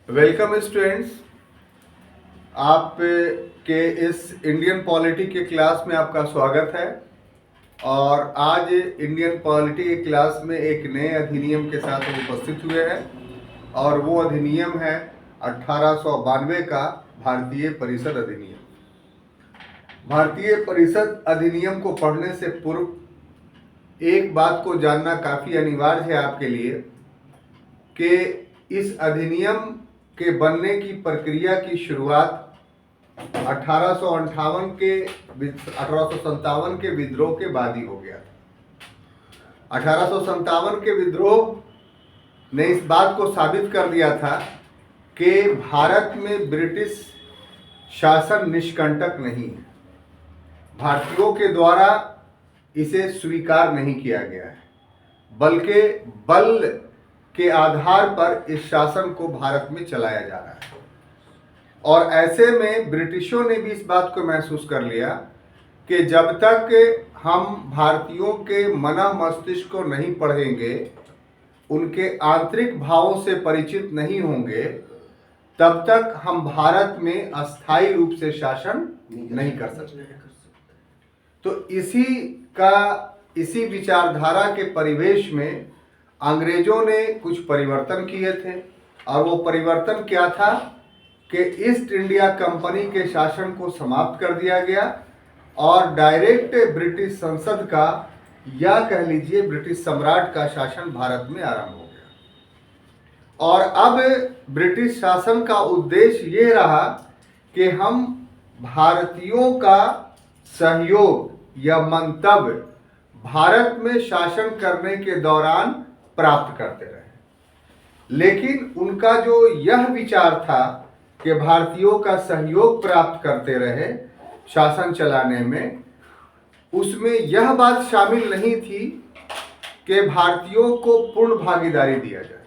Welcome students. आप के इस इंडियन पॉलिटी के क्लास में आपका स्वागत है। और आज इंडियन पॉलिटी के क्लास में एक नए अधिनियम के साथ हम उपस्थित हुए हैं और वो अधिनियम है 1892 का भारतीय परिषद अधिनियम। भारतीय परिषद अधिनियम को पढ़ने से पूर्व एक बात को जानना काफ़ी अनिवार्य है आपके लिए कि इस अधिनियम के बनने की प्रक्रिया की शुरुआत 1857 के विद्रोह के बाद ही हो गया था। 1857 के विद्रोह ने इस बात को साबित कर दिया था कि भारत में ब्रिटिश शासन निष्कंटक नहीं है। भारतीयों के द्वारा इसे स्वीकार नहीं किया गया है, बल्कि बल के आधार पर इस शासन को भारत में चलाया जा रहा है। और ऐसे में ब्रिटिशों ने भी इस बात को महसूस कर लिया कि जब तक हम भारतीयों के मन मस्तिष्क को नहीं पढ़ेंगे, उनके आंतरिक भावों से परिचित नहीं होंगे, तब तक हम भारत में अस्थायी रूप से शासन नहीं कर सकते। तो इसी विचारधारा के परिवेश में अंग्रेजों ने कुछ परिवर्तन किए थे। और वो परिवर्तन क्या था कि ईस्ट इंडिया कंपनी के शासन को समाप्त कर दिया गया और डायरेक्ट ब्रिटिश संसद का या कह लीजिए ब्रिटिश सम्राट का शासन भारत में आरंभ हो गया। और अब ब्रिटिश शासन का उद्देश्य ये रहा कि हम भारतीयों का सहयोग या मंतव्य भारत में शासन करने के दौरान प्राप्त करते रहे। लेकिन उनका जो यह विचार था कि भारतीयों का सहयोग प्राप्त करते रहे शासन चलाने में, उसमें यह बात शामिल नहीं थी कि भारतीयों को पूर्ण भागीदारी दिया जाए,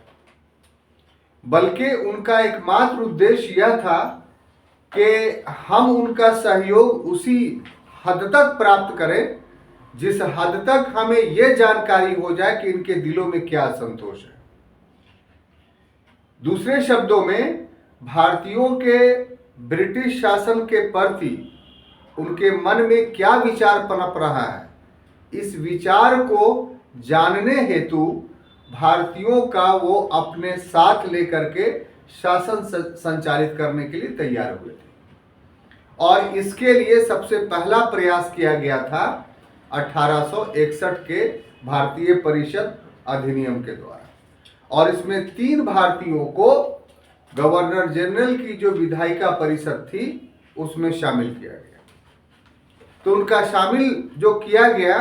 बल्कि उनका एकमात्र उद्देश्य यह था कि हम उनका सहयोग उसी हद तक प्राप्त करें जिस हद तक हमें यह जानकारी हो जाए कि इनके दिलों में क्या असंतोष है। दूसरे शब्दों में, भारतीयों के ब्रिटिश शासन के प्रति उनके मन में क्या विचार पनप रहा है, इस विचार को जानने हेतु भारतीयों का वो अपने साथ लेकर के शासन संचालित करने के लिए तैयार हुए थे। और इसके लिए सबसे पहला प्रयास किया गया था 1861 के भारतीय परिषद अधिनियम के द्वारा। और इसमें 3 भारतीयों को गवर्नर जनरल की जो विधायिका परिषद थी उसमें शामिल किया गया। तो उनका शामिल जो किया गया,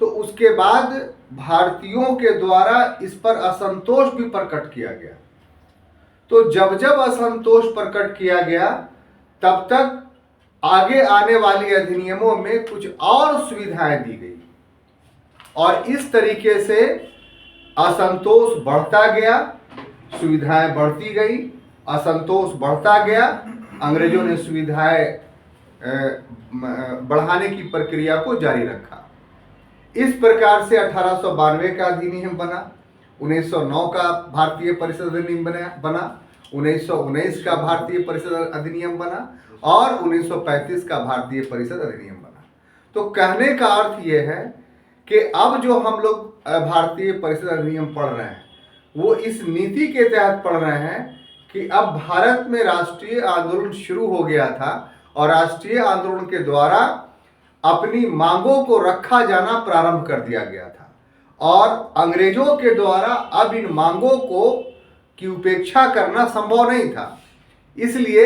तो उसके बाद भारतीयों के द्वारा इस पर असंतोष भी प्रकट किया गया। तो जब जब असंतोष प्रकट किया गया, तब तक आगे आने वाली अधिनियमों में कुछ और सुविधाएं दी गई और इस तरीके से असंतोष बढ़ता गया, सुविधाएं बढ़ती गई, असंतोष बढ़ता गया। अंग्रेजों ने सुविधाएं बढ़ाने की प्रक्रिया को जारी रखा। इस प्रकार से 1892 का अधिनियम बना, 1909 का भारतीय परिषद अधिनियम बना, 1919 का भारतीय परिषद अधिनियम बना और 1935 का भारतीय परिषद अधिनियम बना। तो कहने का अर्थ यह है कि अब जो हम लोग भारतीय परिषद अधिनियम पढ़ रहे हैं, वो इस नीति के तहत पढ़ रहे हैं कि अब भारत में राष्ट्रीय आंदोलन शुरू हो गया था और राष्ट्रीय आंदोलन के द्वारा अपनी मांगों को रखा जाना प्रारंभ कर दिया गया था और अंग्रेजों के द्वारा अब इन मांगों की उपेक्षा करना संभव नहीं था। इसलिए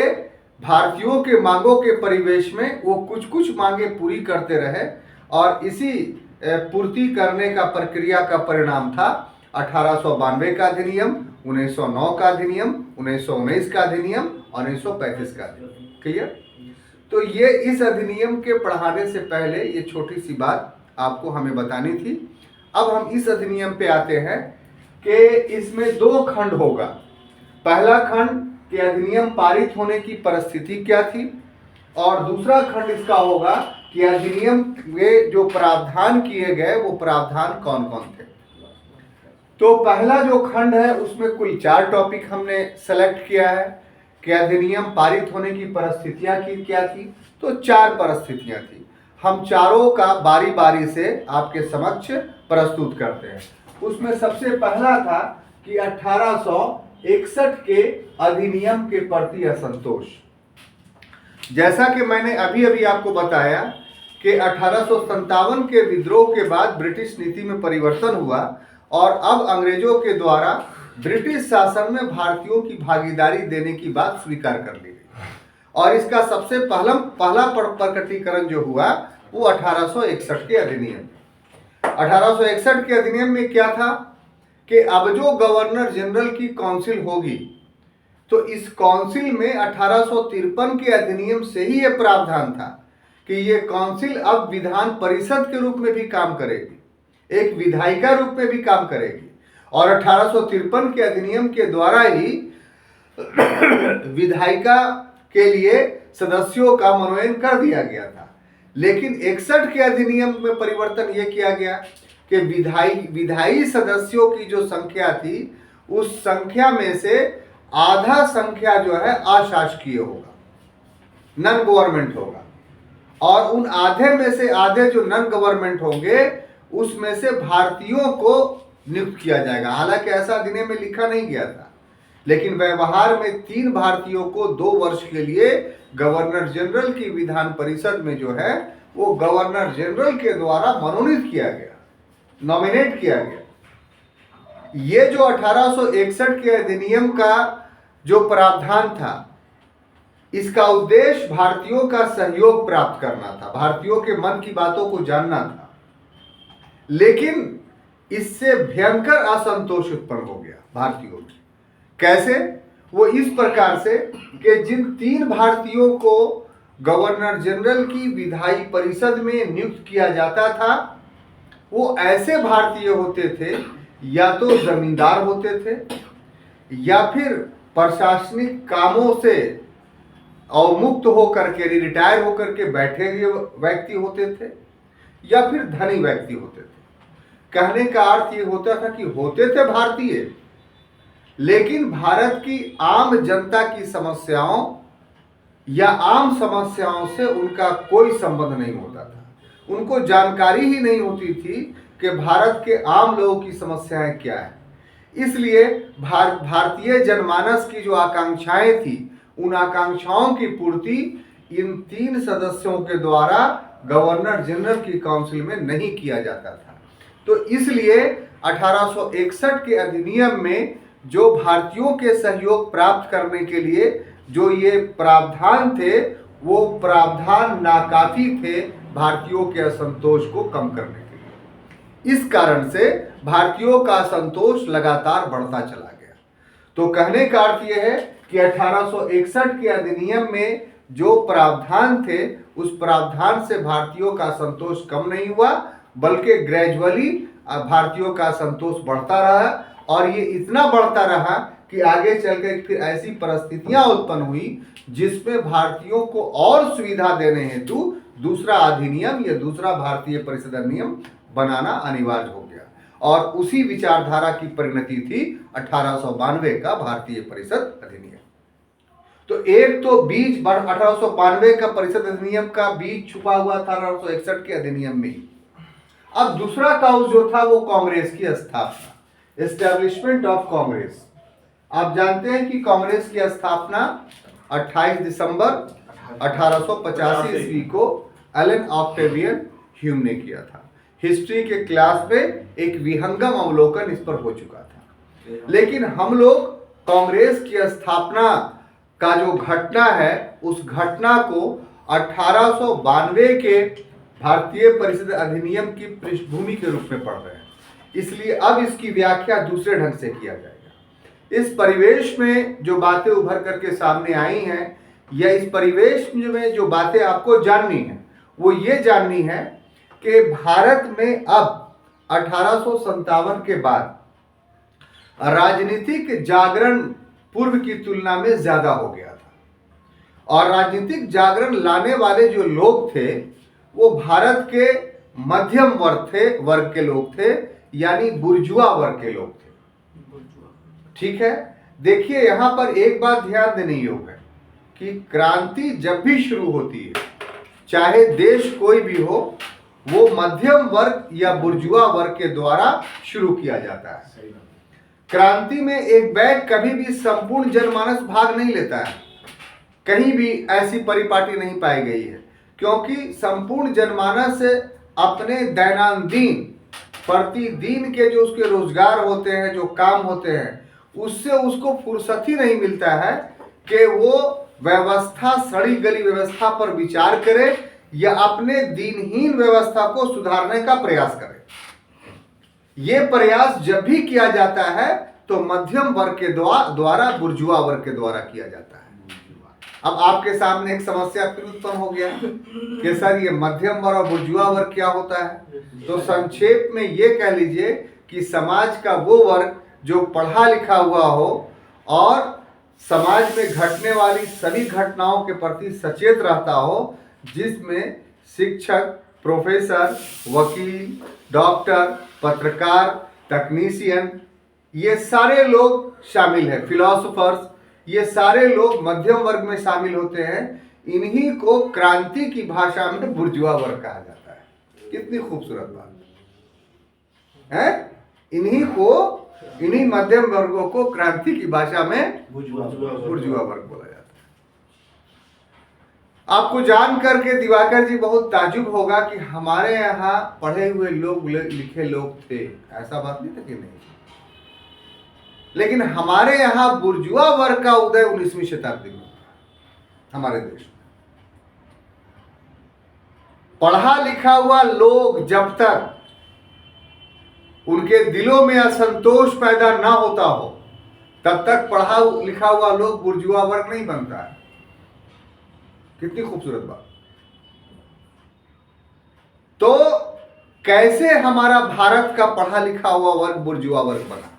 भारतीयों के मांगों के परिवेश में वो कुछ कुछ मांगे पूरी करते रहे और इसी पूर्ति करने का प्रक्रिया का परिणाम था 1892 का अधिनियम, 1909 का अधिनियम, 1919 का अधिनियम और 1935 का अधिनियम। क्लियर? तो ये इस अधिनियम के पढ़ाने से पहले ये छोटी सी बात आपको हमें बतानी थी। अब हम इस अधिनियम पे आते हैं कि इसमें 2 खंड होगा। पहला खंड कि अधिनियम पारित होने की परिस्थिति क्या थी और दूसरा खंड इसका होगा कि अधिनियम में जो प्रावधान किए गए वो प्रावधान कौन कौन थे। तो पहला जो खंड है उसमें कुल 4 टॉपिक हमने सेलेक्ट किया है कि अधिनियम पारित होने की परिस्थितियां की क्या थी। तो 4 परिस्थितियां थी, हम चारों का बारी बारी से आपके समक्ष प्रस्तुत करते हैं। उसमें सबसे पहला था कि 1861 के अधिनियम के प्रति असंतोष। जैसा कि मैंने अभी अभी आपको बताया कि 1857 के विद्रोह के बाद ब्रिटिश नीति में परिवर्तन हुआ और अब अंग्रेजों के द्वारा ब्रिटिश शासन में भारतीयों की भागीदारी देने की बात स्वीकार कर ली गई और इसका सबसे पहला प्रकटीकरण जो हुआ वो 1861 के अधिनियम। 1861 के अधिनियम में क्या था कि अब जो गवर्नर जनरल की काउंसिल होगी तो इस काउंसिल में 1853 के अधिनियम से ही यह प्रावधान था कि ये काउंसिल अब विधान परिषद के रूप में भी काम करेगी, एक विधायिका रूप में भी काम करेगी और 1853 के अधिनियम के द्वारा ही विधायिका के लिए सदस्यों का मनोनयन कर दिया गया था। लेकिन 61 के अधिनियम में परिवर्तन यह किया गया कि विधायी सदस्यों की जो संख्या थी उस संख्या में से आधा संख्या जो है अशासकीय होगा, नॉन गवर्नमेंट होगा और उन आधे में से आधे जो नॉन गवर्नमेंट होंगे उसमें से भारतीयों को नियुक्त किया जाएगा। हालांकि ऐसा अधिनियम में लिखा नहीं गया था, लेकिन व्यवहार में 3 भारतीयों को 2 वर्ष के लिए गवर्नर जनरल की विधान परिषद में जो है वो गवर्नर जनरल के द्वारा मनोनीत किया गया, नॉमिनेट किया गया। ये जो 1861 के अधिनियम का जो प्रावधान था इसका उद्देश्य भारतीयों का सहयोग प्राप्त करना था, भारतीयों के मन की बातों को जानना था। लेकिन इससे भयंकर असंतोष उत्पन्न हो गया भारतीयों में। कैसे? वो इस प्रकार से कि जिन 3 भारतीयों को गवर्नर जनरल की विधायी परिषद में नियुक्त किया जाता था वो ऐसे भारतीय होते थे, या तो जमींदार होते थे या फिर प्रशासनिक कामों से अवमुक्त होकर के रिटायर होकर के बैठे हुए व्यक्ति होते थे या फिर धनी व्यक्ति होते थे। कहने का अर्थ ये होता था कि होते थे भारतीय, लेकिन भारत की आम जनता की समस्याओं या आम समस्याओं से उनका कोई संबंध नहीं होता था, उनको जानकारी ही नहीं होती थी कि भारत के आम लोगों की समस्याएं क्या है। इसलिए भारतीय जनमानस की जो आकांक्षाएं थी उन आकांक्षाओं की पूर्ति इन 3 सदस्यों के द्वारा गवर्नर जनरल की काउंसिल में नहीं किया जाता था। तो इसलिए 1861 के अधिनियम में जो भारतीयों के सहयोग प्राप्त करने के लिए जो ये प्रावधान थे वो प्रावधान नाकाफी थे भारतीयों के असंतोष को कम करने के लिए। इस कारण से भारतीयों का असंतोष लगातार बढ़ता चला गया। तो कहने का अर्थ यह है कि 1861 के अधिनियम में जो प्रावधान थे उस प्रावधान से भारतीयों का संतोष कम नहीं हुआ, बल्कि ग्रेजुअली भारतीयों का संतोष बढ़ता रहा और ये इतना बढ़ता रहा कि आगे चलकर फिर ऐसी परिस्थितियां उत्पन्न हुई जिसमें भारतीयों को और सुविधा देने हेतु दूसरा अधिनियम या दूसरा भारतीय परिषद अधिनियम बनाना अनिवार्य हो गया और उसी विचारधारा की परिणति थी 1892 का भारतीय परिषद अधिनियम। तो एक तो बीज 1892 का परिषद अधिनियम का बीज छुपा हुआ था 1861 के अधिनियम में। अब दूसरा काउज जो था वो कांग्रेस की स्थापना, एस्टेब्लिशमेंट ऑफ कांग्रेस। आप जानते हैं कि कांग्रेस की स्थापना 28 दिसंबर 1885 ईस्वी को एलन ऑक्टेवियन ह्यूम ने किया था। हिस्ट्री के क्लास में एक विहंगम अवलोकन इस पर हो चुका था, लेकिन हम लोग कांग्रेस की स्थापना का जो घटना है उस घटना को 1892 के भारतीय परिषद अधिनियम की पृष्ठभूमि के रूप में पढ़ रहे हैं, इसलिए अब इसकी व्याख्या दूसरे ढंग से किया जाएगा। इस परिवेश में जो बातें उभर करके सामने आई हैं या इस परिवेश में जो बातें आपको जाननी है वो ये जाननी है कि भारत में अब 1857 के बाद राजनीतिक जागरण पूर्व की तुलना में ज्यादा हो गया था और राजनीतिक जागरण लाने वाले जो लोग थे वो भारत के मध्यम वर्ग के लोग थे, यानी बुर्जुआ वर्ग के लोग थे। ठीक है। देखिए यहाँ पर एक बात ध्यान देने योग्य है कि क्रांति जब भी शुरू होती है, चाहे देश कोई भी हो, वो मध्यम वर्ग या बुर्जुआ वर्ग के द्वारा शुरू किया जाता है। क्रांति में एक बैग कभी भी संपूर्ण जनमानस भाग नहीं लेता है, कहीं भी ऐसी परिपाटी नहीं पाई गई है, क्योंकि संपूर्ण जनमानस अपने दैनंदिन प्रतिदिन के जो उसके रोजगार होते हैं, जो काम होते हैं, उससे उसको फुर्सत ही नहीं मिलता है कि वो व्यवस्था, सड़ी गली व्यवस्था पर विचार करे या अपने दीनहीन व्यवस्था को सुधारने का प्रयास करे। ये प्रयास जब भी किया जाता है तो मध्यम वर्ग के द्वारा, बुर्जुआ वर्ग के द्वारा किया जाता है। अब आपके सामने एक समस्या फिर उत्पन्न हो गया कि सर ये मध्यम वर्ग और बुर्जुआ वर्ग क्या होता है? तो संक्षेप में ये कह लीजिए कि समाज का वो वर्ग जो पढ़ा लिखा हुआ हो और समाज में घटने वाली सभी घटनाओं के प्रति सचेत रहता हो, जिसमें शिक्षक, प्रोफेसर, वकील, डॉक्टर, पत्रकार, तकनीशियन, ये सारे लोग शामिल हैं, फिलोसोफर्स, ये सारे लोग मध्यम वर्ग में शामिल होते हैं। इन्हीं को क्रांति की भाषा में बुर्जुआ वर्ग कहा जाता है। कितनी खूबसूरत बात है। इन्हीं मध्यम वर्गों को क्रांति की भाषा में बुर्जुआ वर्ग बोला जाता है। आपको जान करके दिवाकर जी बहुत ताजुब होगा कि हमारे यहाँ पढ़े हुए लोग, लिखे लोग थे, ऐसा बात नहीं था कि नहीं, लेकिन हमारे यहाँ बुर्जुआ वर्ग का उदय 19वीं शताब्दी में हमारे देश में। पढ़ा लिखा हुआ लोग जब तक उनके दिलों में असंतोष पैदा ना होता हो, तब तक पढ़ा लिखा हुआ लोग बुर्जुआ वर्ग नहीं बनता है। कितनी खूबसूरत बात। तो कैसे हमारा भारत का पढ़ा लिखा हुआ वर्ग बुर्जुआ वर्ग बना?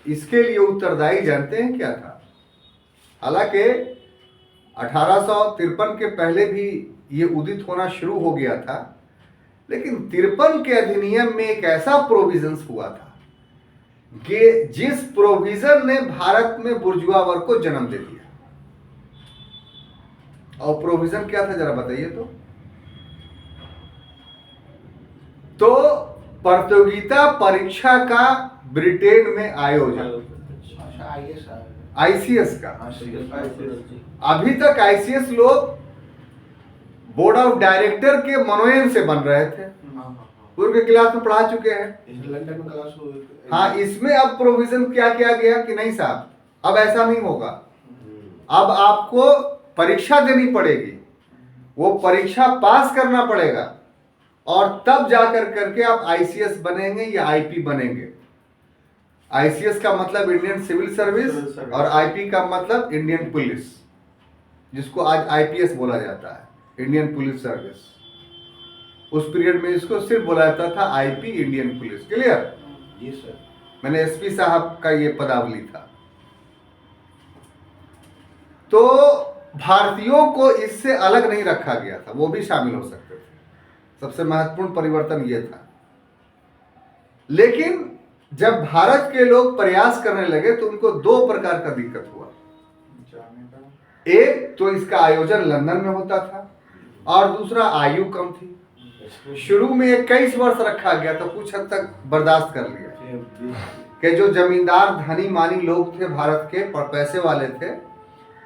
इसके लिए उत्तरदायी जानते हैं क्या था? हालांकि 1853 के पहले भी ये उदित होना शुरू हो गया था, लेकिन 53 के अधिनियम में एक ऐसा प्रोविजंस हुआ था कि जिस प्रोविजन ने भारत में बुर्जुआ वर्ग को जन्म दे दिया। और प्रोविजन क्या था जरा बताइए तो प्रतियोगिता परीक्षा का ब्रिटेन में आयोजन, आईसीएस का। अभी तक आईसीएस लोग बोर्ड ऑफ डायरेक्टर के मनोनयन से बन रहे थे, पूर्व के क्लास में पढ़ा चुके हैं। लंदन में क्लास हो। हाँ, इसमें अब प्रोविजन क्या किया गया कि नहीं साहब, अब ऐसा नहीं होगा। अब आपको परीक्षा देनी पड़ेगी, वो परीक्षा पास करना पड़ेगा और तब जाकर करके आप आईसीएस बनेंगे या आईपी बनेंगे। आईसीएस का मतलब इंडियन सिविल सर्विस और आईपी का मतलब इंडियन पुलिस, जिसको आज आईपीएस बोला जाता है, इंडियन पुलिस सर्विस। उस पीरियड में इसको सिर्फ बोला जाता था आईपी, इंडियन पुलिस। क्लियर? जी सर। मैंने एसपी साहब का ये पदावली था। तो भारतीयों को इससे अलग नहीं रखा गया था, वो भी शामिल हो सकते थे। सबसे महत्वपूर्ण परिवर्तन ये था। लेकिन जब भारत के लोग प्रयास करने लगे तो उनको दो प्रकार का दिक्कत हुआ। एक तो इसका आयोजन लंदन में होता था और दूसरा आयु कम थी। शुरू में 21 वर्ष रखा गया तो कुछ हद तक बर्दाश्त कर लिया कि जो जमींदार धनी मानी लोग थे भारत के, पैसे वाले थे,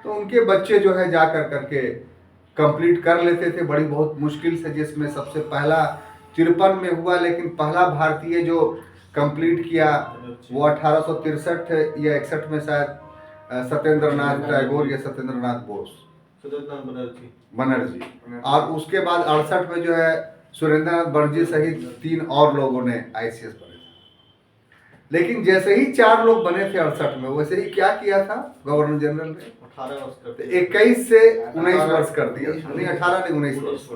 तो उनके बच्चे जो है जाकर करके कंप्लीट कर लेते थे बड़ी बहुत मुश्किल से। जिसमें सबसे पहला 53 में हुआ, लेकिन पहला भारतीय जो कंप्लीट किया वो 1863 या 61 में शायद सत्येंद्र नाथ टैगोर या सत्येंद्र नाथ बोस बनर्जी, और उसके बाद 68 में जो है सुरेंद्र नाथ बनर्जी सहित 3 और लोगों ने आईसीएस बने थे। लेकिन जैसे ही 4 लोग बने थे 68 में, वैसे ही क्या किया था गवर्नर जनरल ने, 21 से 19 वर्ष कर दिया। नहीं 18 नहीं 19 वर्ष।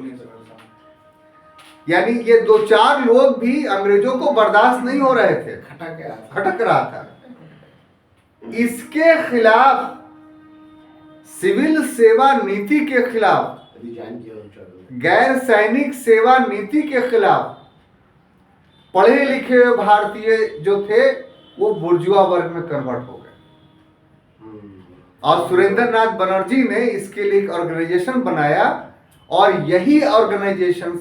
यानी ये 2-4 लोग भी अंग्रेजों को बर्दाश्त नहीं हो रहे थे, खटक रहा था। इसके खिलाफ, सिविल सेवा नीति के खिलाफ, गैर सैनिक सेवा नीति के खिलाफ पढ़े लिखे भारतीय जो थे वो बुर्जुआ वर्ग में कन्वर्ट हो गए। और सुरेंद्र नाथ बनर्जी ने इसके लिए एक ऑर्गेनाइजेशन बनाया और यही ऑर्गेनाइजेशन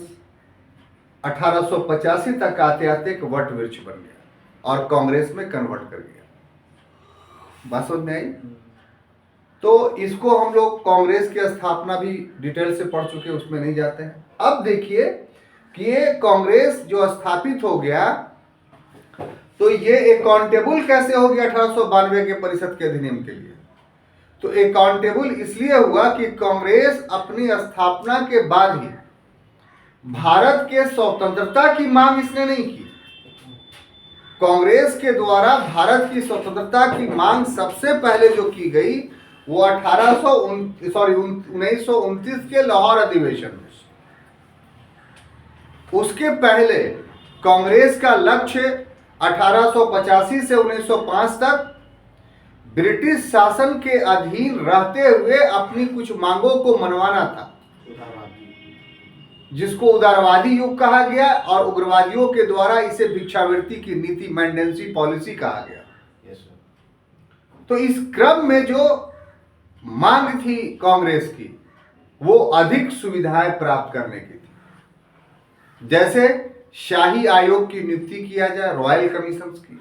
1885 तक आते आते एक वट वृक्ष बन गया और कांग्रेस में कन्वर्ट कर गया। बात समझ में आई? तो इसको हम लोग कांग्रेस की स्थापना भी डिटेल से पढ़ चुके, उसमें नहीं जाते हैं। अब देखिए कि ये कांग्रेस जो स्थापित हो गया तो ये अकाउंटेबल कैसे हो गया 1892 के परिषद के अधिनियम के लिए? तो अकाउंटेबल इसलिए हुआ कि कांग्रेस अपनी स्थापना के बाद ही भारत के स्वतंत्रता की मांग इसने नहीं की। कांग्रेस के द्वारा भारत की स्वतंत्रता की मांग सबसे पहले जो की गई वो 1929 के लाहौर अधिवेशन में। उसके पहले कांग्रेस का लक्ष्य 1885 से 1905 तक ब्रिटिश शासन के अधीन रहते हुए अपनी कुछ मांगों को मनवाना था, जिसको उदारवादी युग कहा गया और उग्रवादियों के द्वारा इसे भिक्षावृत्ति की नीति, मेंडेंसी पॉलिसी कहा गया। तो इस क्रम में जो मांग थी कांग्रेस की वो अधिक सुविधाएं प्राप्त करने की थी, जैसे शाही आयोग की नियुक्ति किया जाए, रॉयल कमीशन की,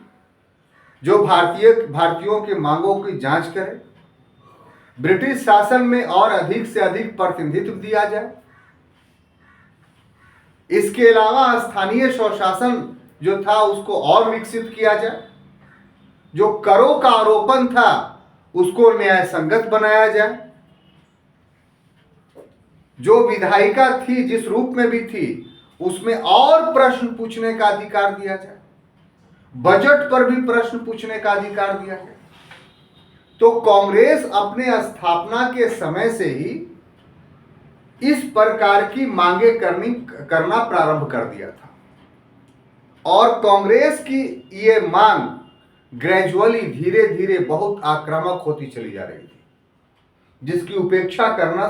जो भारतीयों के मांगों की जांच करे, ब्रिटिश शासन में और अधिक से अधिक प्रतिनिधित्व दिया जाए। इसके अलावा स्थानीय स्वशासन जो था उसको और विकसित किया जाए, जो करों का आरोपण था उसको न्याय संगत बनाया जाए, जो विधायिका थी जिस रूप में भी थी उसमें और प्रश्न पूछने का अधिकार दिया जाए, बजट पर भी प्रश्न पूछने का अधिकार दिया जाए। तो कांग्रेस अपने स्थापना के समय से ही इस प्रकार की मांगे करना प्रारंभ कर दिया था और कांग्रेस की ये मांग ग्रेजुअली धीरे धीरे बहुत आक्रामक होती चली जा रही थी, जिसकी उपेक्षा करना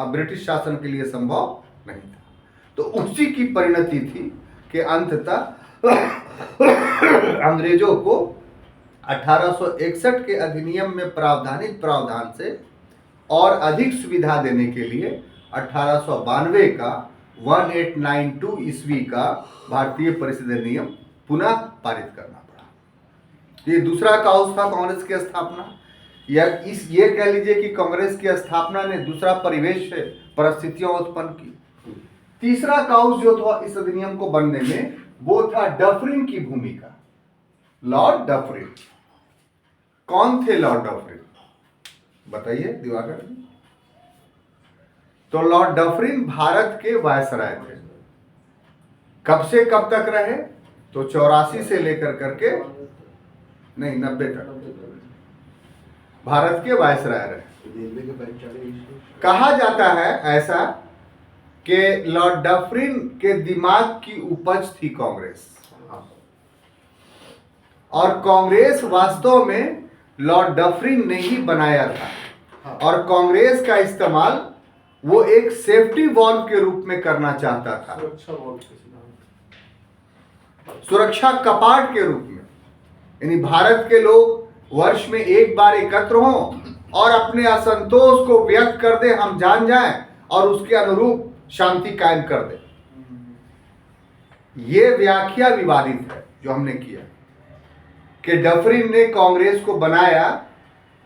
ब्रिटिश शासन के लिए संभव नहीं था। तो उसी की परिणति थी कि अंततः अंग्रेजों को 1861 के अधिनियम में प्रावधानित प्रावधान से और अधिक सुविधा देने के लिए 1892 का 1892 ईस्वी का भारतीय परिषद अधिनियम पुनः पारित करना पड़ा। ये दूसरा काउज था कांग्रेस की स्थापना, या ये कह लीजिए कि कांग्रेस की स्थापना ने दूसरा परिवेश परिस्थितियां उत्पन्न की। तीसरा काउज जो था इस अधिनियम को बनने में वो था डफरिन की भूमिका। लॉर्ड डफरिन कौन थे? लॉर्ड डफरिन बताइए दिवाकर जी। तो लॉर्ड डफरिन भारत के वायसराय थे। कब से कब तक रहे? तो 84 से लेकर करके नहीं 90 तक भारत के वायसराय रहे। कहा जाता है ऐसा कि लॉर्ड डफरिन के दिमाग की उपज थी कांग्रेस, और कांग्रेस वास्तव में लॉर्ड डफरिन ने ही बनाया था, और कांग्रेस का इस्तेमाल वो एक सेफ्टी वॉल्व के रूप में करना चाहता था, सुरक्षा कपाट के रूप में। यानी भारत के लोग वर्ष में एक बार एकत्र हों और अपने असंतोष को व्यक्त कर दे, हम जान जाएं और उसके अनुरूप शांति कायम कर दे। ये व्याख्या विवादित है जो हमने किया कि डफरिन ने कांग्रेस को बनाया,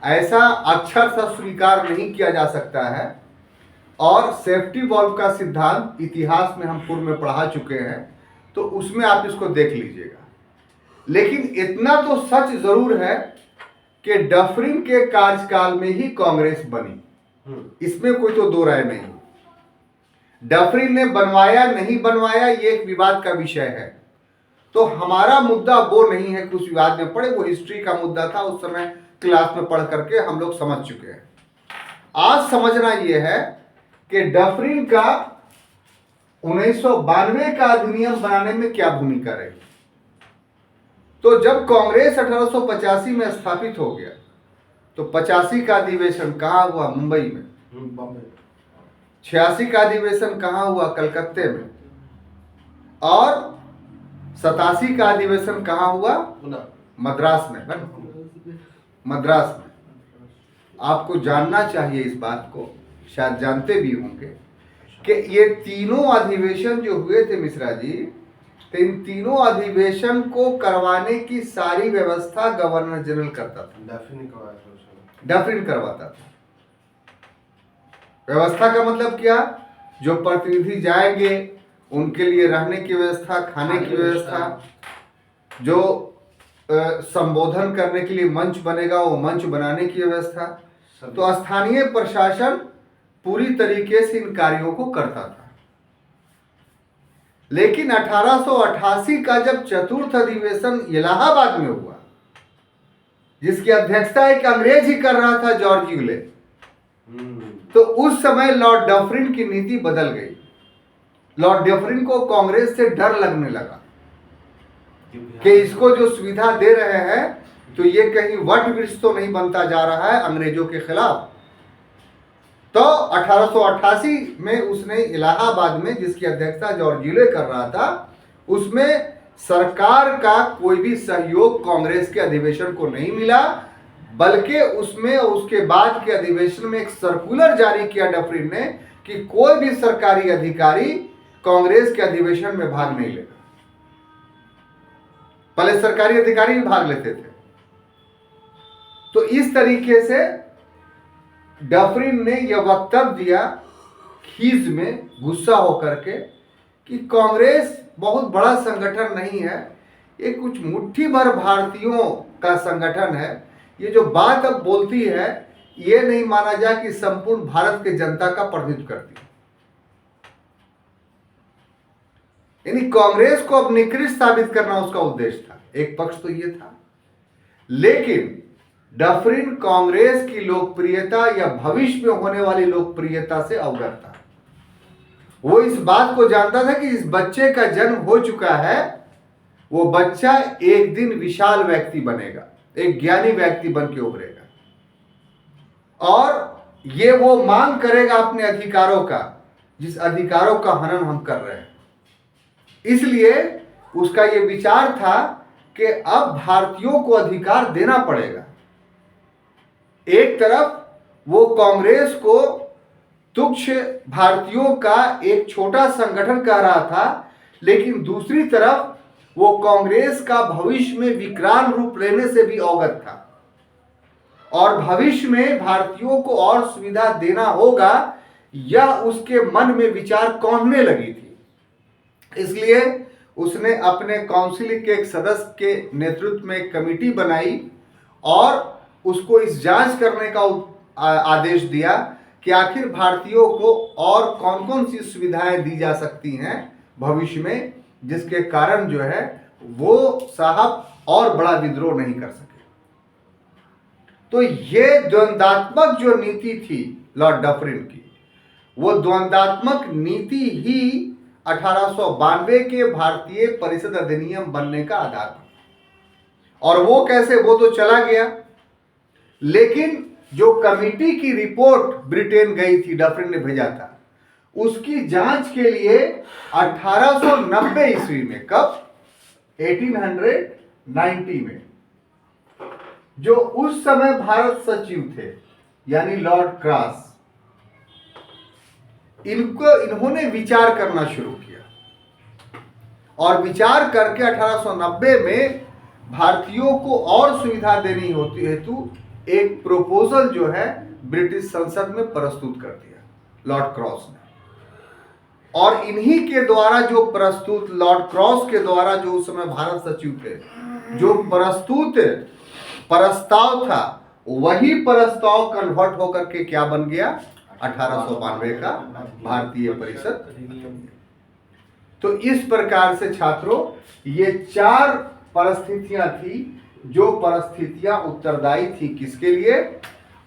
ऐसा अक्षरशः स्वीकार नहीं किया जा सकता है। और सेफ्टी वॉल्व का सिद्धांत इतिहास में हम पूर्व में पढ़ा चुके हैं, तो उसमें आप इसको देख लीजिएगा। लेकिन इतना तो सच जरूर है कि डफरिन के कार्यकाल में ही कांग्रेस बनी, इसमें कोई तो दो राय नहीं। डफरिन ने बनवाया नहीं बनवाया ये एक विवाद का विषय है, तो हमारा मुद्दा वो नहीं है कि उस विवाद में पड़े, वो हिस्ट्री का मुद्दा था, उस समय क्लास में पढ़ करके हम लोग समझ चुके हैं। आज समझना ये है कि डफरिन का 1992 का अधिनियम बनाने में क्या भूमिका रही। तो जब कांग्रेस 1885 में स्थापित हो गया तो 85 का अधिवेशन कहाँ हुआ? मुंबई में। 86 का अधिवेशन कहाँ हुआ? कलकत्ते में। और 87 का अधिवेशन कहाँ हुआ? मद्रास में बन मद्रास में। आपको जानना चाहिए इस बात को, शायद जानते भी होंगे कि ये तीनों अधिवेशन जो हुए थे मिश्रा जी, तो इन तीनों अधिवेशन को करवाने की सारी व्यवस्था गवर्नर जनरल करता था, डफरिन करवाता था। व्यवस्था का मतलब क्या? जो प्रतिनिधि जाएंगे उनके लिए रहने की व्यवस्था, खाने की व्यवस्था, जो संबोधन करने के लिए मंच बनेगा वो मंच बनाने की व्यवस्था, तो स्थानीय प्रशासन पूरी तरीके से इन कार्यों को करता था। लेकिन 1888 का जब चतुर्थ अधिवेशन इलाहाबाद में हुआ, जिसकी अध्यक्षता एक अंग्रेज ही कर रहा था, जॉर्ज यूले, तो उस समय लॉर्ड डफरिन की नीति बदल गई। लॉर्ड डफरिन को कांग्रेस से डर लगने लगा कि इसको जो सुविधा दे रहे हैं तो ये कहीं वट वृक्ष तो नहीं बनता जा रहा है अंग्रेजों के खिलाफ। तो 1888 में उसने इलाहाबाद में, जिसकी अध्यक्षता जॉर्ज यूले कर रहा था, उसमें सरकार का कोई भी सहयोग कांग्रेस के अधिवेशन को नहीं मिला, बल्कि उसमें उसके बाद के अधिवेशन में एक सर्कुलर जारी किया डफरिन ने कि कोई भी सरकारी अधिकारी कांग्रेस के अधिवेशन में भाग नहीं लेगा। पहले सरकारी अधिकारी भी भाग लेते थे। तो इस तरीके से डफरिन ने यह वक्तव्य दिया खीज में, गुस्सा होकर के, कि कांग्रेस बहुत बड़ा संगठन नहीं है, ये कुछ मुट्ठी भर भारतीयों का संगठन है। ये जो बात अब बोलती है ये नहीं माना जाए कि संपूर्ण भारत के जनता का प्रतिनिधित्व करती है। यानी कांग्रेस को अब निकृष्ट साबित करना उसका उद्देश्य था। एक पक्ष तो ये था, लेकिन डफरिन कांग्रेस की लोकप्रियता या भविष्य में होने वाली लोकप्रियता से अवगत था। वो इस बात को जानता था कि इस बच्चे का जन्म हो चुका है, वो बच्चा एक दिन विशाल व्यक्ति बनेगा, एक ज्ञानी व्यक्ति बन के उभरेगा, और ये वो मांग करेगा अपने अधिकारों का, जिस अधिकारों का हनन हम कर रहे हैं। इसलिए उसका ये विचार था कि अब भारतीयों को अधिकार देना पड़ेगा। एक तरफ वो कांग्रेस को तुच्छ भारतीयों का एक छोटा संगठन कह रहा था, लेकिन दूसरी तरफ वो कांग्रेस का भविष्य में विकराल रूप लेने से भी अवगत था, और भविष्य में भारतीयों को और सुविधा देना होगा, यह उसके मन में विचार कौंधने लगी थी। इसलिए उसने अपने काउंसिल के एक सदस्य के नेतृत्व में एक कमेटी बनाई और उसको इस जांच करने का आदेश दिया कि आखिर भारतीयों को और कौन कौन सी सुविधाएं दी जा सकती हैं भविष्य में, जिसके कारण जो है वो साहब और बड़ा विद्रोह नहीं कर सके। तो ये द्वंद्वात्मक जो नीति थी लॉर्ड डफरिन की, वो द्वंद्वात्मक नीति ही 1892 के भारतीय परिषद अधिनियम बनने का आधार था। और वो कैसे, वो तो चला गया, लेकिन जो कमेटी की रिपोर्ट ब्रिटेन गई थी, डफरिन ने भेजा था, उसकी जांच के लिए 1890 ईस्वी में, कब, 1890 में, जो उस समय भारत सचिव थे यानी लॉर्ड क्रॉस, इन्होंने विचार करना शुरू किया, और विचार करके 1890 में भारतीयों को और सुविधा देनी होती हेतु एक प्रपोजल जो है ब्रिटिश संसद में प्रस्तुत कर दिया लॉर्ड क्रॉस ने। और इन्हीं के द्वारा जो प्रस्तुत, लॉर्ड क्रॉस के द्वारा जो उस समय भारत सचिव थे, जो प्रस्तुत प्रस्ताव था, वही प्रस्ताव कन्वर्ट होकर के क्या बन गया, 1892 का भारतीय परिषद। तो इस प्रकार से छात्रों, ये चार परिस्थितियां थी, जो परिस्थितियां उत्तरदायी थी किसके लिए,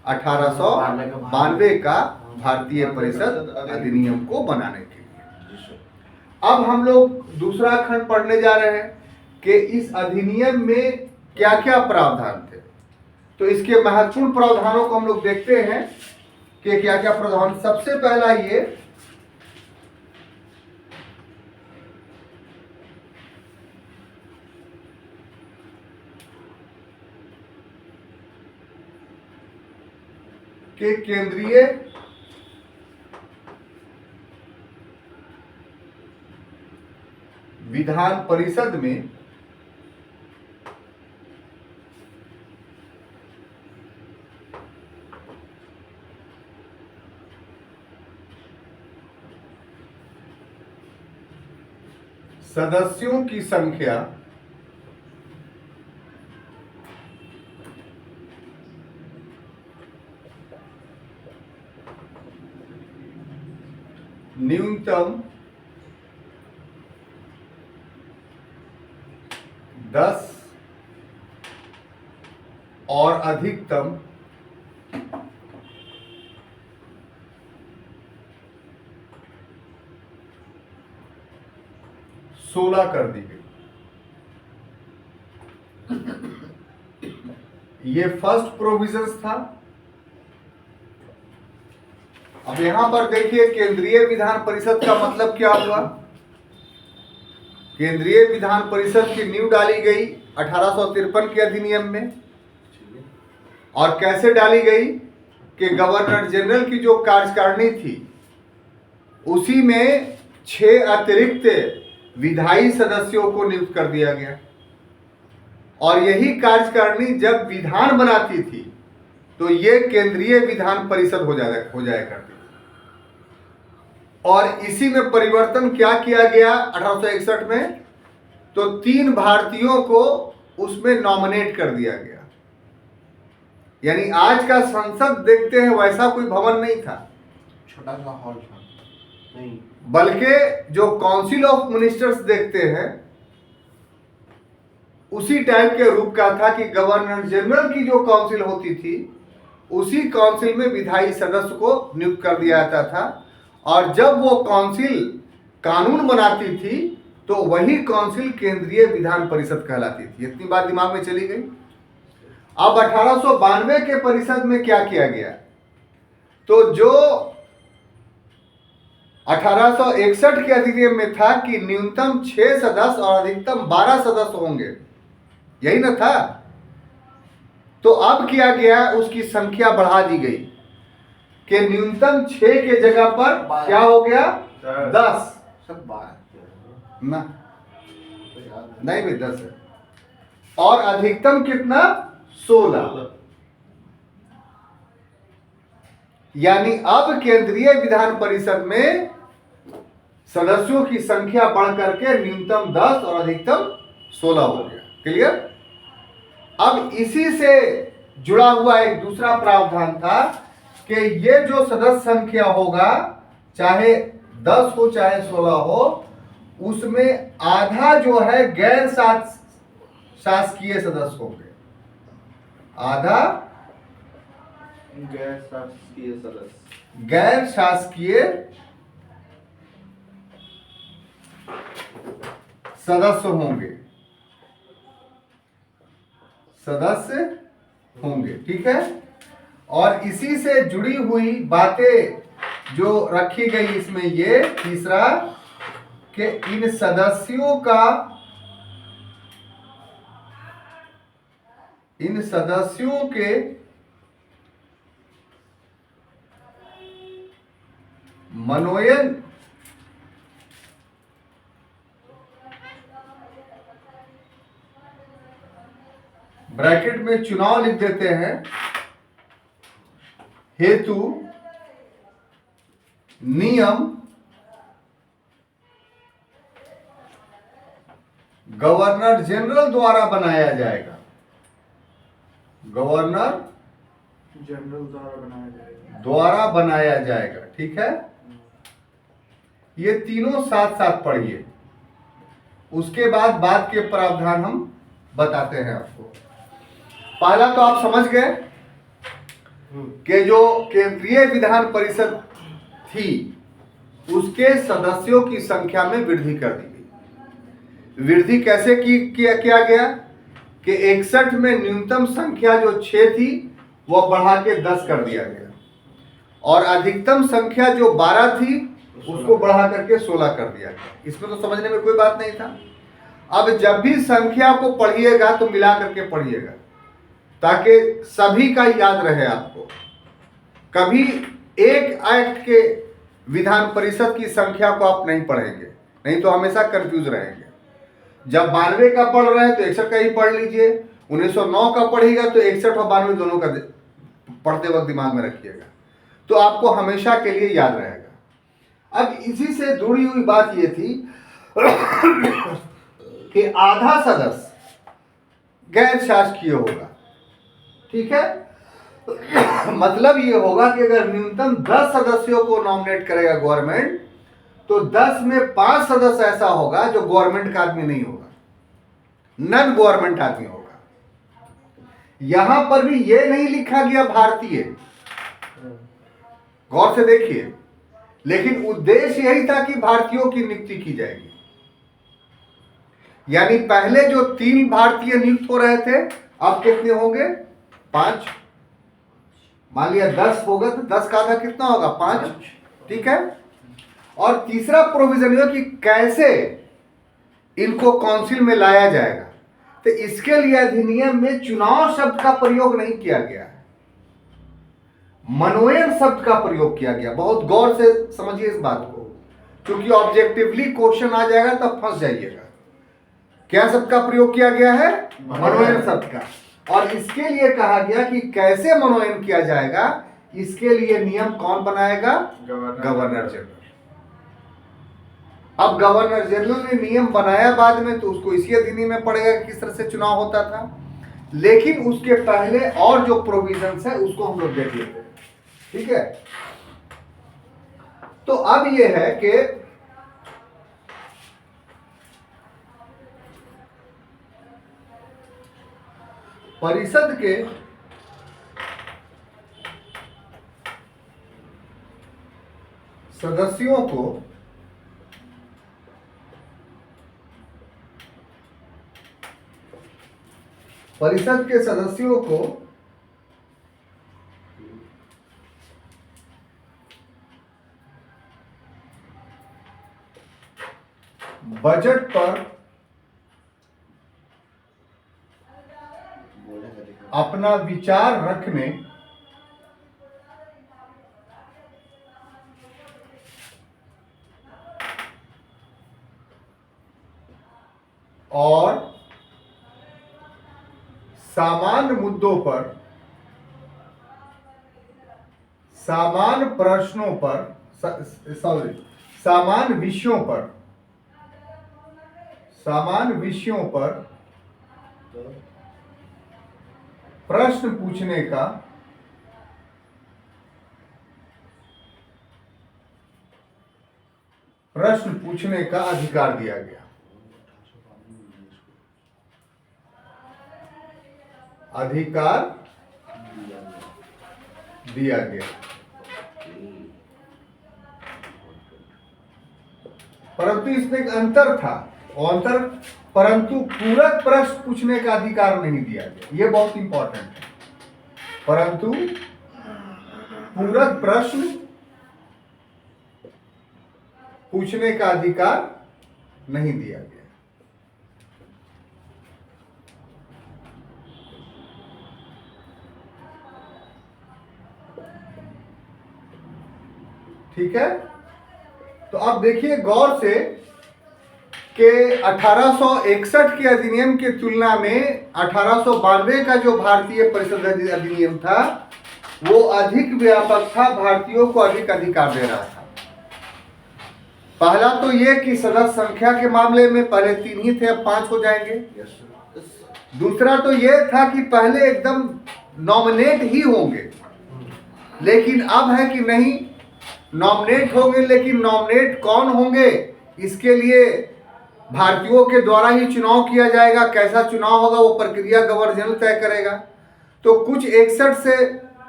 1892 का भारतीय परिषद अधिनियम को बनाने के लिए। अब हम लोग दूसरा खंड पढ़ने जा रहे हैं कि इस अधिनियम में क्या क्या प्रावधान थे। तो इसके महत्वपूर्ण प्रावधानों को हम लोग देखते हैं कि क्या क्या प्रावधान। सबसे पहला ये कि केंद्रीय विधान परिषद में सदस्यों की संख्या न्यूनतम 10 और अधिकतम 16 कर दी गई। ये फर्स्ट प्रोविजंस था। अब यहां पर देखिए केंद्रीय विधान परिषद का मतलब क्या हुआ। केंद्रीय विधान परिषद की नींव डाली गई 1853 के अधिनियम में। और कैसे डाली गई कि गवर्नर जनरल की जो कार्यकारिणी थी उसी में 6 अतिरिक्त विधायी सदस्यों को नियुक्त कर दिया गया। और यही कार्यकारिणी जब विधान बनाती थी तो ये केंद्रीय विधान परिषद हो जाया करती थी। और इसी में परिवर्तन क्या किया गया 1861 में, तो 3 भारतीयों को उसमें नॉमिनेट कर दिया गया। यानी आज का संसद देखते हैं वैसा कोई भवन नहीं था, छोटा सा हॉल था नहीं, बल्कि जो काउंसिल ऑफ मिनिस्टर्स देखते हैं उसी टाइप के रूप का था कि गवर्नर जनरल की जो काउंसिल होती थी उसी काउंसिल में विधायी सदस्य को नियुक्त कर दिया जाता था। और जब वो काउंसिल कानून बनाती थी तो वही काउंसिल केंद्रीय विधान परिषद कहलाती थी। इतनी बात दिमाग में चली गई। अब 1892 के परिषद में क्या किया गया, तो जो 1861 के अधिनियम में था कि न्यूनतम 6 सदस्य और अधिकतम 12 सदस्य होंगे, यही ना था। तो अब किया गया, उसकी संख्या बढ़ा दी गई कि न्यूनतम 6 के जगह पर क्या हो गया 10। सब बात ना नहीं भाई 10 है। और अधिकतम कितना 16। यानी अब केंद्रीय विधान परिषद में सदस्यों की संख्या बढ़ करके न्यूनतम 10 और अधिकतम 16 हो गया। क्लियर। अब इसी से जुड़ा हुआ एक दूसरा प्रावधान था कि ये जो सदस्य संख्या होगा चाहे 10 हो चाहे 16 हो, उसमें आधा जो है गैर शासकीय सदस्य होंगे, आधा गैर शासकीय सदस्य, गैर शासकीय सदस्य होंगे, सदस्य होंगे। ठीक है। और इसी से जुड़ी हुई बातें जो रखी गई इसमें ये तीसरा कि इन सदस्यों के मनोनयन ब्रैकेट में चुनाव लिख देते हैं हेतु नियम गवर्नर जनरल द्वारा बनाया जाएगा, गवर्नर जनरल द्वारा बनाया जाएगा। ठीक है। ये तीनों साथ साथ पढ़िए, उसके बाद के प्रावधान हम बताते हैं आपको। पहला तो आप समझ गए कि जो केंद्रीय विधान परिषद थी उसके सदस्यों की संख्या में वृद्धि कर दी गई। वृद्धि कैसे किया गया कि 61 में न्यूनतम संख्या जो 6 थी वो बढ़ा के 10 कर दिया गया, और अधिकतम संख्या जो 12 थी उसको बढ़ा करके 16 कर दिया गया। इसमें तो समझने में कोई बात नहीं था। अब जब भी संख्या को पढ़िएगा तो मिला करके पढ़िएगा ताकि सभी का याद रहे आपको। कभी एक एक्ट के विधान परिषद की संख्या को आप नहीं पढ़ेंगे, नहीं तो हमेशा कंफ्यूज रहेंगे। जब 92 का पढ़ रहे हैं तो 61 का ही पढ़ लीजिए, 1909 का पढ़िएगा तो 61 और 92 दोनों का पढ़ते वक्त दिमाग में रखिएगा, तो आपको हमेशा के लिए याद रहेगा। अब इसी से जुड़ी हुई बात ये थी कि आधा सदस्य गैर शासकीय होगा, ठीक है। मतलब ये होगा कि अगर न्यूनतम 10 सदस्यों को नॉमिनेट करेगा गवर्नमेंट, तो 10 में 5 सदस्य ऐसा होगा जो गवर्नमेंट का आदमी नहीं होगा, नन गवर्नमेंट आदमी होगा। यहां पर भी ये नहीं लिखा गया भारतीय, गौर से देखिए, लेकिन उद्देश्य यही था कि भारतीयों की नियुक्ति की जाएगी। यानी पहले जो 3 भारतीय नियुक्त हो रहे थे, अब कितने होंगे? 5। मान लिया 10 होगा तो 10 का आधा कितना होगा? 5, ठीक है। और तीसरा प्रोविजन यह कि कैसे इनको काउंसिल में लाया जाएगा, तो इसके लिए अधिनियम में चुनाव शब्द का प्रयोग नहीं किया गया है, मनोनयन शब्द का प्रयोग किया गया। बहुत गौर से समझिए इस बात को, क्योंकि ऑब्जेक्टिवली क्वेश्चन आ जाएगा तब फंस जाइएगा। क्या शब्द का प्रयोग किया गया है? मनोनयन शब्द का। और इसके लिए कहा गया कि कैसे मनोनयन किया जाएगा, इसके लिए नियम कौन बनाएगा? Governor general. अब गवर्नर जनरल ने नियम बनाया बाद में, तो उसको इसी अधिनियम में पड़ेगा कि किस तरह से चुनाव होता था। लेकिन उसके पहले और जो प्रोविजंस है उसको हम लोग देख लेते हैं, ठीक है। तो अब यह है कि परिषद के सदस्यों को बजट पर अपना विचार रखने और सामान्य मुद्दों पर, सामान्य प्रश्नों पर, सामान्य विषयों पर प्रश्न पूछने का अधिकार दिया गया। परंतु इसमें एक अंतर था, परंतु पूरक प्रश्न पूछने का अधिकार नहीं दिया गया। यह बहुत इंपॉर्टेंट है। परंतु पूरक प्रश्न पूछने का अधिकार नहीं दिया गया। ठीक है। तो अब देखिए गौर से कि 1861 के अधिनियम की तुलना में 1892 का जो भारतीय परिषद अधिनियम था वो अधिक व्यापक था, भारतीयों को अधिक अधिकार दे रहा था। पहला तो ये कि सदस्य संख्या के मामले में पहले 3 ही थे, अब 5 हो जाएंगे। दूसरा तो ये था कि पहले एकदम नॉमिनेट ही होंगे, लेकिन अब है कि नहीं, नॉमिनेट होंगे, लेकिन नॉमिनेट कौन होंगे इसके लिए भारतीयों के द्वारा ही चुनाव किया जाएगा। कैसा चुनाव होगा वो प्रक्रिया गवर्नर जनरल तय करेगा। तो कुछ 61 से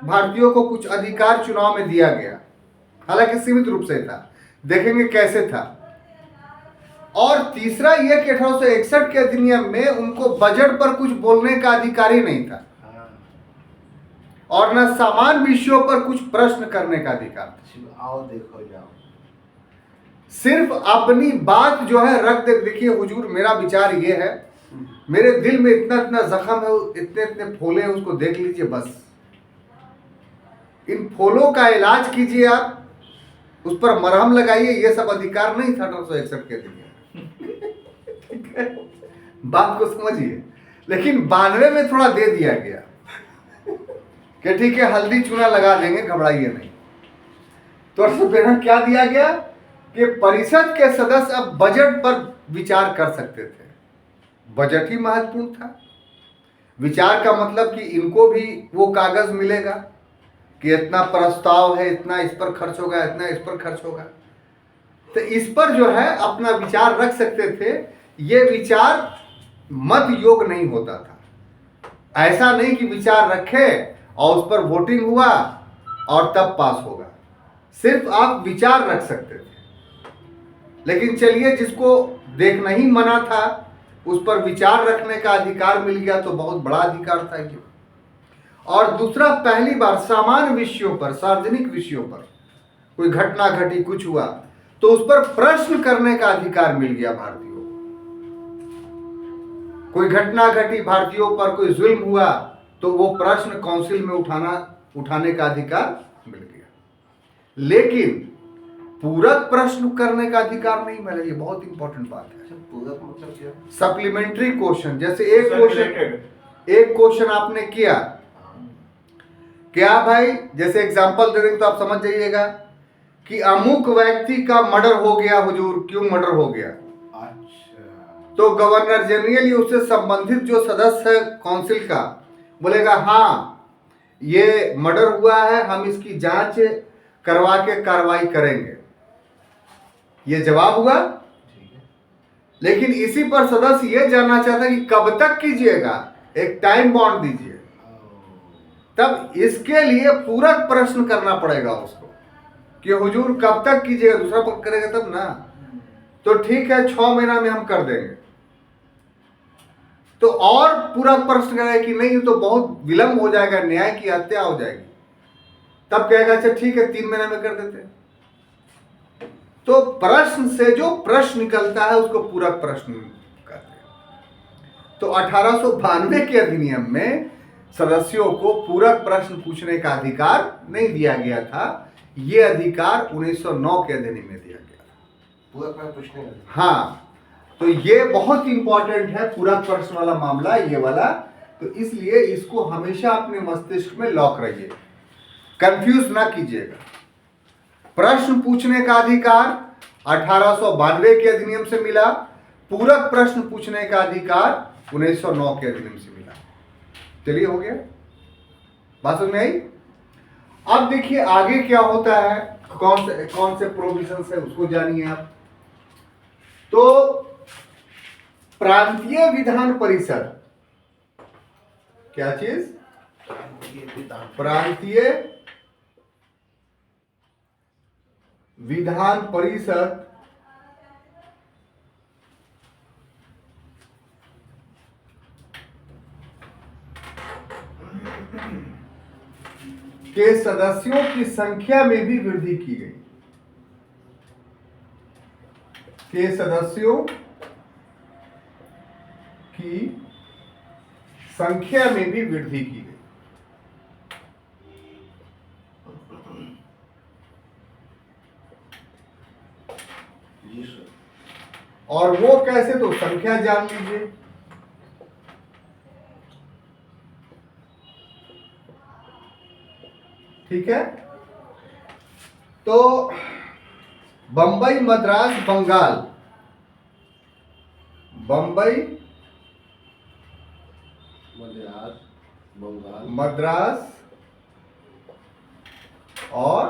भारतीयों को कुछ अधिकार चुनाव में दिया गया, हालांकि सीमित रूप से था, देखेंगे कैसे था। और तीसरा यह कि 1861 के अधिनियम में उनको बजट पर कुछ बोलने का अधिकार ही नहीं था, और न समान विषयों पर कुछ प्रश्न करने का अधिकार था। आओ देखो जाओ, सिर्फ अपनी बात जो है रख दे। देखिए हुजूर, मेरा विचार ये है, मेरे दिल में इतना इतना जख्म है, इतने इतने फोले हैं, उसको देख लीजिए बस। इन फूलों का इलाज कीजिए, आप उस पर मरहम लगाइए, ये सब अधिकार नहीं था 1861 के दिन। बात को समझिए। लेकिन 92 में थोड़ा दे दिया गया कि ठीक है हल्दी चूना लगा देंगे, घबराइए नहीं। तो पहले क्या दिया गया कि परिषद के सदस्य अब बजट पर विचार कर सकते थे। बजट ही महत्वपूर्ण था। विचार का मतलब कि इनको भी वो कागज मिलेगा कि इतना प्रस्ताव है, इतना इस पर खर्च होगा, इतना इस पर खर्च होगा, तो इस पर जो है अपना विचार रख सकते थे। ये विचार मत योग नहीं होता था। ऐसा नहीं कि विचार रखे और उस पर वोटिंग हुआ और तब पास होगा। सिर्फ आप विचार रख सकते थे। लेकिन चलिए, जिसको देखना ही मना था उस पर विचार रखने का अधिकार मिल गया, तो बहुत बड़ा अधिकार था ये। और दूसरा, पहली बार सामान्य विषयों पर, सार्वजनिक विषयों पर कोई घटना घटी, कुछ हुआ, तो उस पर प्रश्न करने का अधिकार मिल गया भारतीयों को। कोई घटना घटी, भारतीयों पर कोई जुल्म हुआ, तो वो प्रश्न काउंसिल में उठाने का अधिकार मिल गया। लेकिन पूरक प्रश्न करने का अधिकार नहीं मिला। ये बहुत इंपॉर्टेंट बात है। पूरक मतलब क्या? सप्लीमेंट्री क्वेश्चन, जैसे एक क्वेश्चन आपने किया, क्या भाई, जैसे एग्जांपल दे देंगे तो आप समझ जाइएगा कि अमुक व्यक्ति का मर्डर हो गया हुजूर, क्यों मर्डर हो गया? अच्छा। तो गवर्नर जनरल या उससे संबंधित जो सदस्य है काउंसिल का बोलेगा हाँ ये मर्डर हुआ है, हम इसकी जांच करवा के कार्रवाई करेंगे। ये जवाब हुआ। लेकिन इसी पर सदस्य ये जानना चाहता है कि कब तक कीजिएगा, एक टाइम बाउंड दीजिए। तब इसके लिए पूरक प्रश्न करना पड़ेगा उसको कि हुजूर कब तक कीजिएगा, दूसरा पक्ष करेगा तब ना। तो ठीक है 6 महीना में हम कर देंगे। तो और पूरक प्रश्न करेगा कि नहीं तो बहुत विलंब हो जाएगा, न्याय की हत्या हो जाएगी, तब कहेगा अच्छा ठीक है 3 महीना में कर देते हैं। तो प्रश्न से जो प्रश्न निकलता है उसको पूरक प्रश्न कहते हैं। तो 1892 के अधिनियम में सदस्यों को पूरक प्रश्न पूछने का अधिकार नहीं दिया गया था। ये अधिकार 1909 के अधिनियम में दिया गया था। पूरक प्रश्न पूछने का? हाँ, तो ये बहुत इंपॉर्टेंट है पूरक प्रश्न वाला मामला, ये वाला। तो इसलिए इसको हमेशा अपने मस्तिष्क में लॉक रखिए, कंफ्यूज ना कीजिएगा। प्रश्न पूछने का अधिकार 1892 के अधिनियम से मिला, पूरक प्रश्न पूछने का अधिकार 1909 के अधिनियम से मिला। चलिए हो गया, बात समझ में आई। अब देखिए आगे क्या होता है, कौन से प्रोविजंस है उसको जानिए आप। तो प्रांतीय विधान परिषद, क्या चीज? प्रांतीय विधान परिषद के सदस्यों की संख्या में भी वृद्धि की गई। के सदस्यों की संख्या में भी वृद्धि की गई। जी सर। और वो कैसे, तो संख्या जान लीजिए। ठीक है, तो बंबई, मद्रास, बंगाल, बंबई, मद्रास, बंगाल, मद्रास और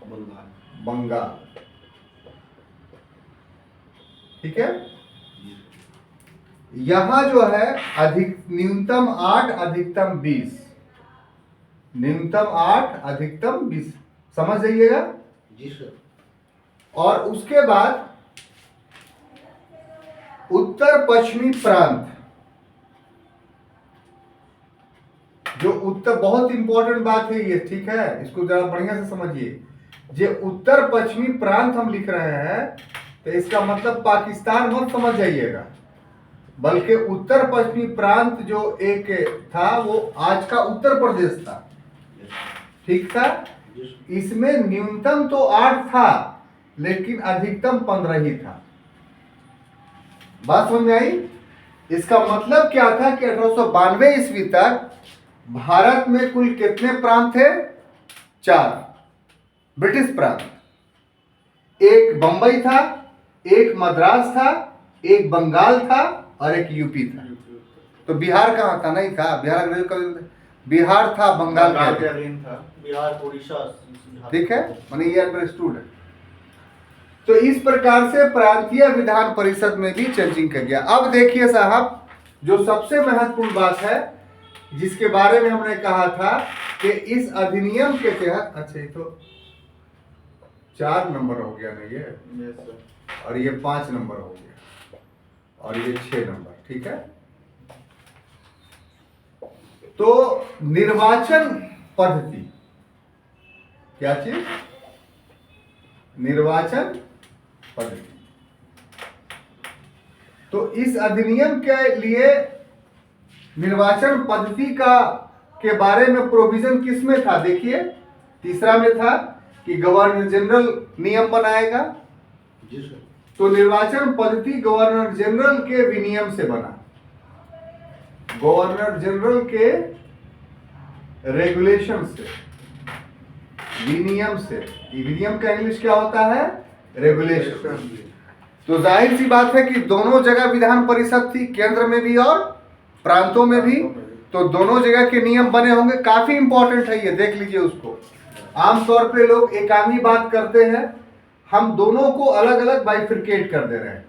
बंगाल, बंगाल। ठीक है, यहां जो है न्यूनतम 8, अधिकतम 20, न्यूनतम 8, अधिकतम 20, समझ जाइएगा। जी सर। और उसके बाद उत्तर पश्चिमी प्रांत, जो उत्तर, बहुत इंपॉर्टेंट बात है ये, ठीक है, इसको जरा बढ़िया से समझिए। जो उत्तर पश्चिमी प्रांत हम लिख रहे हैं, तो इसका मतलब पाकिस्तान मत समझ जाइएगा, बल्कि उत्तर पश्चिमी प्रांत जो एक था वो आज का उत्तर प्रदेश था। ठीक था। जी सर। इसमें न्यूनतम तो 8 था लेकिन अधिकतम 15 ही था। बात समझ में आई? इसका मतलब क्या था कि 1892 ईस्वी तक भारत में कुल कितने प्रांत थे? 4 ब्रिटिश प्रांत। एक बंबई था, एक मद्रास था, एक बंगाल था और एक यूपी था। तो बिहार कहाँ था? नहीं था। बिहार अंग्रेजों का बिहार था, बंगाल बंगाल का के अधीन था। बिहार, उड़ीसा, ठीक है, माने ये अंडरस्टूड है। तो इस प्रकार से प्रांतीय विधान परिषद में भी चेंजिंग कर गया। अब देखिए साहब, जो सबसे महत्वपूर्ण बात है जिसके बारे में हमने कहा था कि इस अधिनियम के तहत, अच्छा ये तो 4 नंबर हो गया ना ये, यस सर। और ये 5 नंबर हो गया और ये 6 नंबर, ठीक है। तो निर्वाचन पद्धति, क्या चीज? निर्वाचन पद्धति। तो इस अधिनियम के लिए निर्वाचन पद्धति का के बारे में प्रोविजन किस में था? देखिए, तीसरा में था कि गवर्नर जनरल नियम बनाएगा। जी सर। तो निर्वाचन पद्धति गवर्नर जनरल के विनियम से बना, गवर्नर जनरल के रेगुलेशन से, विनियम से। विनियम का इंग्लिश क्या होता है? रेगुलेशन। तो जाहिर सी बात है कि दोनों जगह विधान परिषद थी, केंद्र में भी और प्रांतों में भी। तो दोनों जगह के नियम बने होंगे। काफी इंपॉर्टेंट है ये, देख लीजिए उसको। आमतौर पे लोग एक आम ही बात करते हैं, हम दोनों को अलग अलग बाइफिरकेट कर दे रहे हैं।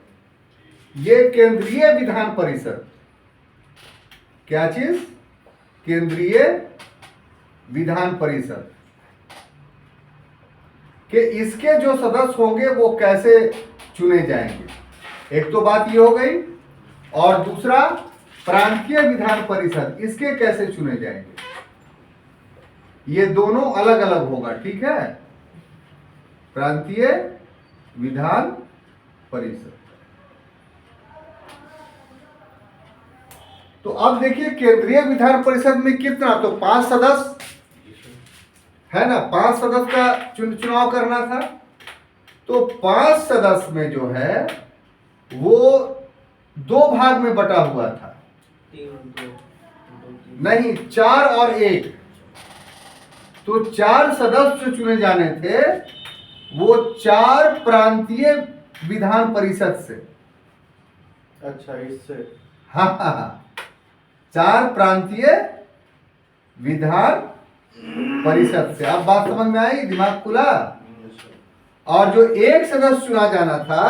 ये केंद्रीय विधान परिषद, क्या चीज? केंद्रीय विधान परिषद कि इसके जो सदस्य होंगे वो कैसे चुने जाएंगे, एक तो बात ये हो गई। और दूसरा, प्रांतीय विधान परिषद, इसके कैसे चुने जाएंगे, ये दोनों अलग अलग होगा, ठीक है। प्रांतीय विधान परिषद। तो अब देखिए, केंद्रीय विधान परिषद में कितना? तो 5 सदस्य है ना, 5 सदस्य का चुनाव करना था। तो 5 सदस्य में जो है वो 2 भाग में बटा हुआ था। 3, 2, 3। नहीं, 4 और 1। तो 4 सदस्य जो चुने जाने थे वो 4 प्रांतीय विधान परिषद से। अच्छा, इससे। हाँ हाँ हाँ, 4 प्रांतीय विधान परिषद से। अब बात समझ में आई? दिमाग खुला? Yes sir. और जो 1 सदस्य चुना जाना था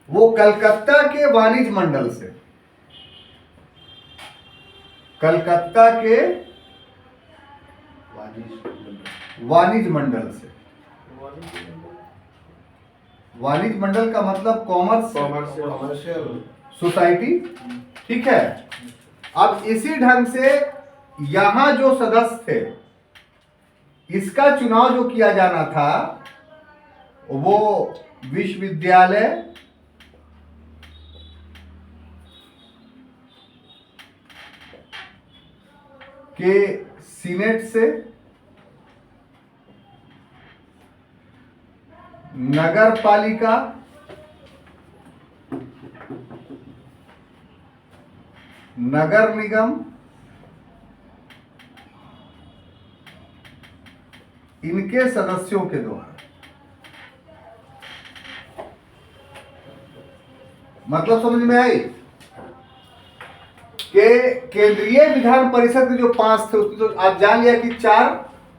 वो कलकत्ता के वाणिज्य मंडल से, कलकत्ता के वाणिज्य मंडल से। वाणिज्य मंडल का मतलब कॉमर्स कॉमर्शियल। सोसाइटी, ठीक है। अब इसी ढंग से यहां जो सदस्य थे, इसका चुनाव जो किया जाना था वो विश्वविद्यालय के सीनेट से, नगर पालिका, नगर निगम, इनके सदस्यों के द्वारा। मतलब समझ में आई कि केंद्रीय विधान परिषद के जो 5 थे उसमें तो आप जान लिया कि 4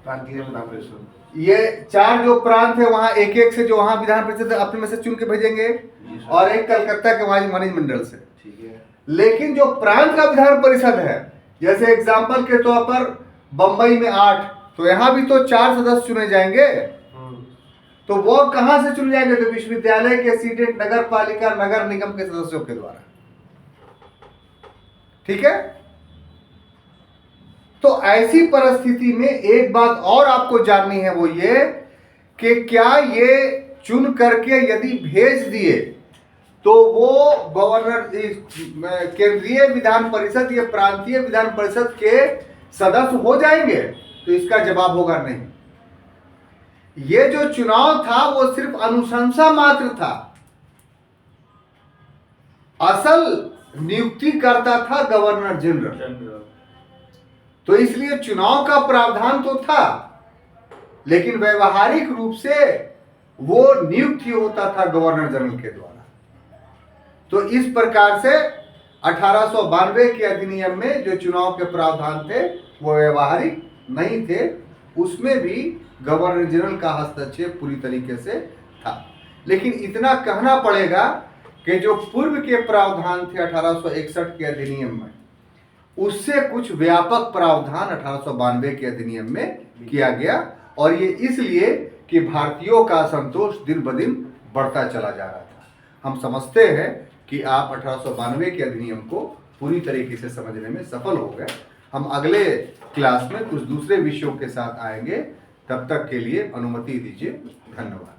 प्रांतीय विधान परिषद। ये 4 जो प्रांत है वहां एक एक से जो वहां विधान परिषद अपने में से चुन के भेजेंगे, और एक कलकत्ता के वाणिज्य मंडल से। ठीक है। लेकिन जो प्रांत का विधान परिषद है, जैसे एग्जांपल के तौर पर बंबई में 8, तो यहाँ भी तो 4 सदस्य चुने जाएंगे। तो वो कहां से चुने जाएंगे? तो विश्वविद्यालय के सीनेट, नगर पालिका, नगर निगम के सदस्यों के द्वारा, ठीक है। तो ऐसी परिस्थिति में एक बात और आपको जाननी है, वो ये कि क्या ये चुन करके यदि भेज दिए तो वो गवर्नर, केंद्रीय विधान परिषद, ये प्रांतीय विधान परिषद के सदस्य हो जाएंगे? तो इसका जवाब होगा नहीं। ये जो चुनाव था वो सिर्फ अनुशंसा मात्र था, असल नियुक्ति करता था गवर्नर जनरल। जनरल। तो इसलिए चुनाव का प्रावधान तो था, लेकिन व्यवहारिक रूप से वो नियुक्ति होता था गवर्नर जनरल के द्वारा। तो इस प्रकार से 1892 के अधिनियम में जो चुनाव के प्रावधान थे वो व्यवहारिक नहीं थे, उसमें भी गवर्नर जनरल का हस्तक्षेप पूरी तरीके से था। लेकिन इतना कहना पड़ेगा कि जो पूर्व के प्रावधान थे 1861 के अधिनियम में, उससे कुछ व्यापक प्रावधान 1892 के अधिनियम में किया गया, और ये इसलिए कि भारतीयों का असंतोष दिन ब दिन बढ़ता चला जा रहा था। हम समझते हैं कि आप 1892 के अधिनियम को पूरी तरीके से समझने में सफल हो गए। हम अगले क्लास में कुछ दूसरे विषयों के साथ आएंगे, तब तक के लिए अनुमति दीजिए। धन्यवाद।